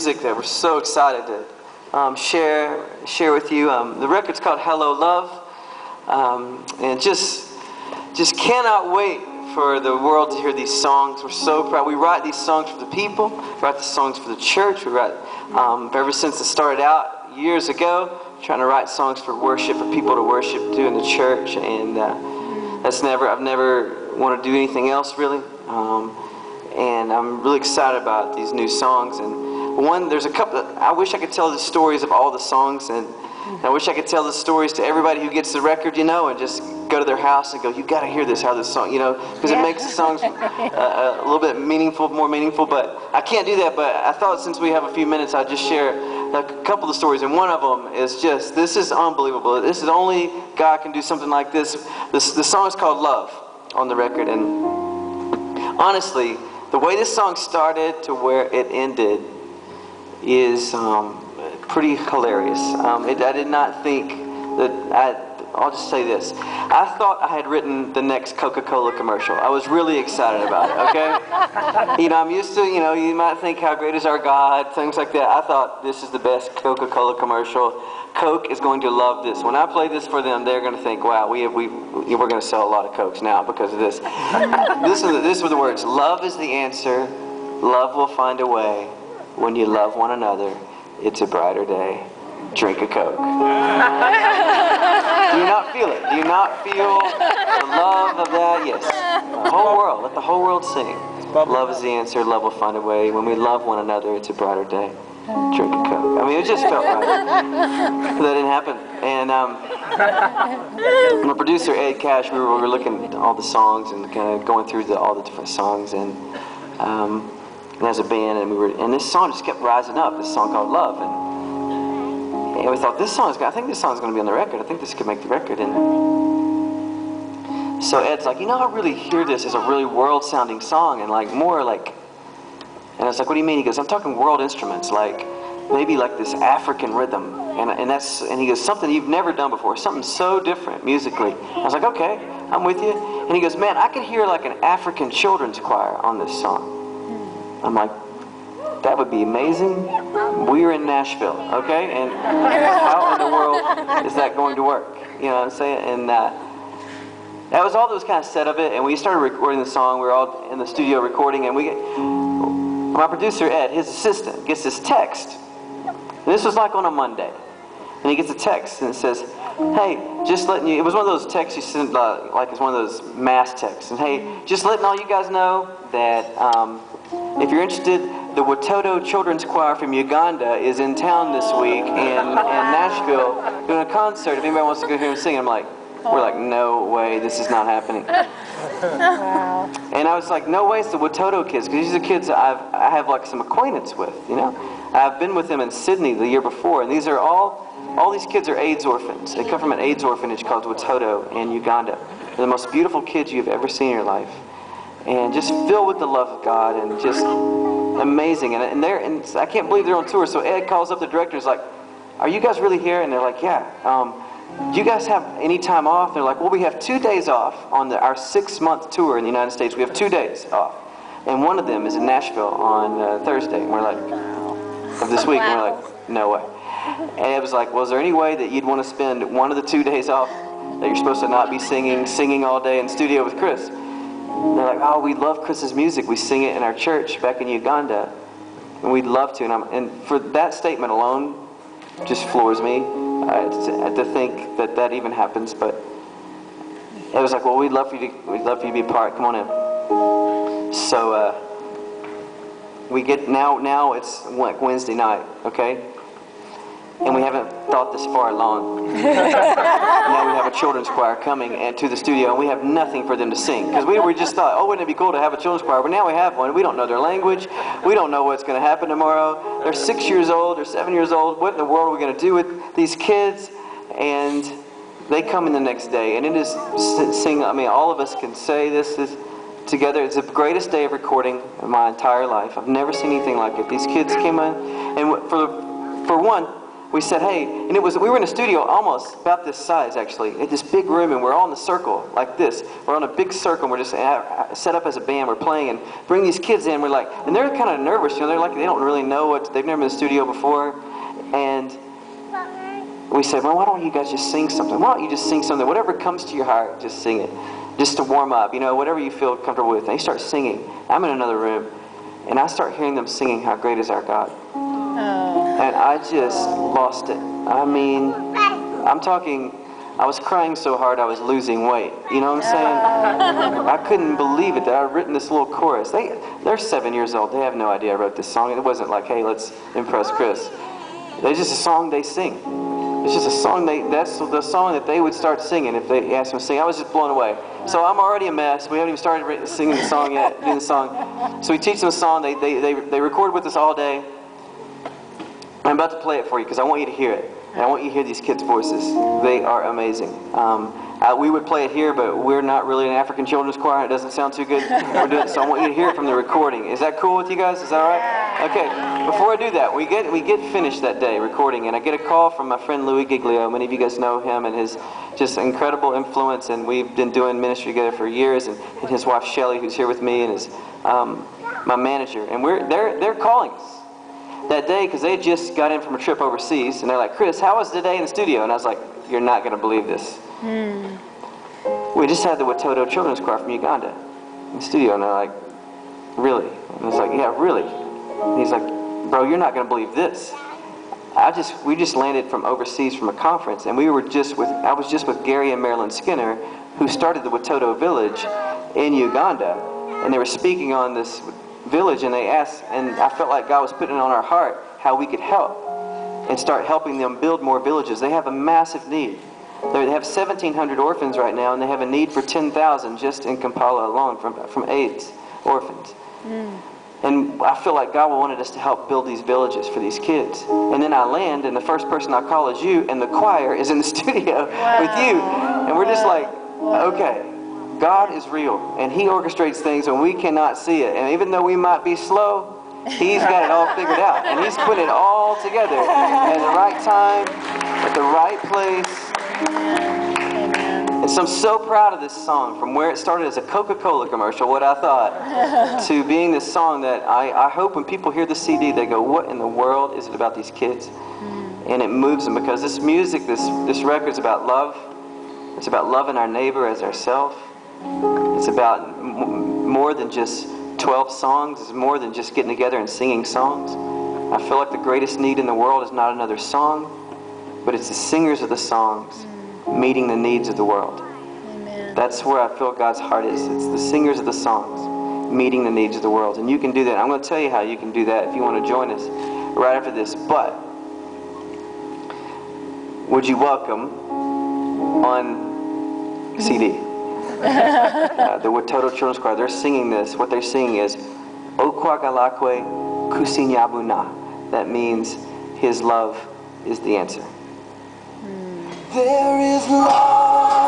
music that we're so excited to share with you. The record's called Hello Love, and just cannot wait for the world to hear these songs. We're so proud. We write these songs for the people, write the songs for the church. We write ever since it started out years ago, trying to write songs for worship, for people to worship to in the church, and I've never wanted to do anything else really. And I'm really excited about these new songs. And there's a couple. I wish I could tell the stories of all the songs, and I wish I could tell the stories to everybody who gets the record, and just go to their house and go, "You got to hear this. How this song, because it makes the songs a little bit more meaningful." But I can't do that. But I thought since we have a few minutes, I'd just share a couple of stories. And one of them is this is unbelievable. This is only God can do something like this. The song is called "Love" on the record, and honestly, the way this song started to where it ended is pretty hilarious. I did not think that I'll just say this. I thought I had written the next Coca-Cola commercial. I was really excited about it, okay? I'm used to, you might think, how great is our God, things like that. I thought this is the best Coca-Cola commercial. Coke is going to love this. When I play this for them, they're going to think, wow, we're going to sell a lot of Cokes now because of this. This were the words. Love is the answer. Love will find a way. When you love one another, it's a brighter day. Drink a Coke. Do you not feel it? Do you not feel the love of that? Yes. The whole world. Let the whole world sing. Love is the answer. Love will find a way. When we love one another, it's a brighter day. Drink a Coke. I mean, it just felt right. That didn't happen. And my producer, Ed Cash, we were looking at all the songs and kind of going through all the different songs. And as a band, and this song just kept rising up. This song called "Love," and we thought I think this song's going to be on the record. I think this could make the record. And so Ed's like, I really hear this as a really world-sounding song, and more like. And I was like, what do you mean? He goes, I'm talking world instruments, maybe this African rhythm, and he goes, something you've never done before, something so different musically. I was like, okay, I'm with you. And he goes, man, I could hear an African children's choir on this song. I'm like, that would be amazing. We're in Nashville, okay? And how in the world is that going to work? You know what I'm saying? And that was all that was kind of set of it. And we started recording the song. We were all in the studio recording, and my producer, Ed, his assistant, gets this text. And this was on a Monday. And he gets a text, and it says, hey, just letting you, it was one of those texts you send, it's one of those mass texts. And hey, just letting all you guys know that if you're interested, the Watoto Children's Choir from Uganda is in town this week in Nashville doing a concert. If anybody wants to go hear him sing, we're like, no way, this is not happening. Wow. And I was like, no way, it's the Watoto kids, because these are kids that I have some acquaintance with, I've been with them in Sydney the year before, and these are all these kids are AIDS orphans. They come from an AIDS orphanage called Watoto in Uganda. They're the most beautiful kids you've ever seen in your life. And just filled with the love of God, and just amazing. And I can't believe they're on tour. So Ed calls up the director. He's like, "Are you guys really here?" And they're like, "Yeah." Do you guys have any time off? They're like, "Well, we have 2 days off on our 6-month tour in the United States. We have 2 days off, and one of them is in Nashville on Thursday." And we're like, "Of this week?" And we're like, "No way." And Ed was like, "Well, is there any way that you'd want to spend one of the 2 days off that you're supposed to not be singing all day in the studio with Chris?" And they're like, "Oh, we love Chris's music. We sing it in our church back in Uganda, and we'd love to." And for that statement alone, just floors me to think that even happens. But it was like, "Well, we'd love for you to be a part. Come on in." So we get now it's Wednesday night, okay? And we haven't thought this far along. Now we have a children's choir coming to the studio, and we have nothing for them to sing. Because we just thought, oh, wouldn't it be cool to have a children's choir? But now we have one. We don't know their language. We don't know what's going to happen tomorrow. They're 6 years old. They're 7 years old. What in the world are we going to do with these kids? And they come in the next day. And it is all of us can say this is together. It's the greatest day of recording of my entire life. I've never seen anything like it. These kids came in, and for one, we said, hey, and we were in a studio almost about this size actually, in this big room, and we're all in a circle like this. We're on a big circle, and we're just set up as a band, we're playing, and bring these kids in, we're like, and they're kind of nervous, you know, they're like, they don't really know they've never been in the studio before, and we said, well, why don't you guys just sing something? Why don't you just sing something? Whatever comes to your heart, just sing it. Just to warm up, you know, whatever you feel comfortable with. And they start singing. I'm in another room, and I start hearing them singing, "How Great Is Our God." Oh. And I just lost it. I mean, I'm talking, I was crying so hard I was losing weight. You know what I'm saying? I couldn't believe it that I'd written this little chorus. They're 7 years old. They have no idea I wrote this song. It wasn't like, hey, let's impress Chris. It's just a song they sing. It's just a song, that's the song that they would start singing if they asked me to sing. I was just blown away. So I'm already a mess. We haven't even started singing the song yet, doing the song. So we teach them a song. They record with us all day. I'm about to play it for you because I want you to hear it. And I want you to hear these kids' voices. They are amazing. We would play it here, but we're not really an African children's choir. It doesn't sound too good. We're doing it, so I want you to hear it from the recording. Is that cool with you guys? Is that all right? Okay. Before I do that, we get finished that day recording, and I get a call from my friend Louis Giglio. Many of you guys know him and his just incredible influence, and we've been doing ministry together for years. And his wife Shelly, who's here with me, and is my manager. And they're calling us that day because they just got in from a trip overseas, and they're like, Chris, how was the day in the studio? And I was like, you're not going to believe this. We just had the Watoto Children's Choir from Uganda in the studio, and they're like, really? And I was like, yeah, really. And he's like, bro, you're not going to believe this. We just landed from overseas from a conference, and I was just with Gary and Marilyn Skinner, who started the Watoto village in Uganda, and they were speaking on this village, and they asked, and I felt like God was putting it on our heart how we could help and start helping them build more villages. They have a massive need. They have 1,700 orphans right now, and they have a need for 10,000 just in Kampala alone from AIDS orphans. And I feel like God wanted us to help build these villages for these kids. And then I land, and the first person I call is you, and the choir is in the studio with you. And we're just like, okay, God is real, and He orchestrates things when we cannot see it. And even though we might be slow, He's got it all figured out. And He's put it all together at the right time, at the right place. And so I'm so proud of this song, from where it started as a Coca-Cola commercial, what I thought, to being this song that I hope when people hear the CD, they go, what in the world is it about these kids? And it moves them, because this music, this record's about love. It's about loving our neighbor as ourselves. It's about more than just 12 songs. It's more than just getting together and singing songs. I feel like the greatest need in the world is not another song, but it's the singers of the songs meeting the needs of the world. Amen. That's where I feel God's heart is. It's the singers of the songs meeting the needs of the world. And you can do that. I'm going to tell you how you can do that if you want to join us right after this. But would you welcome on CD the Watoto Children's Choir? They're singing this. What they're singing is Okwagalakwe Kusinyabuna. That means His love is the answer. There is love.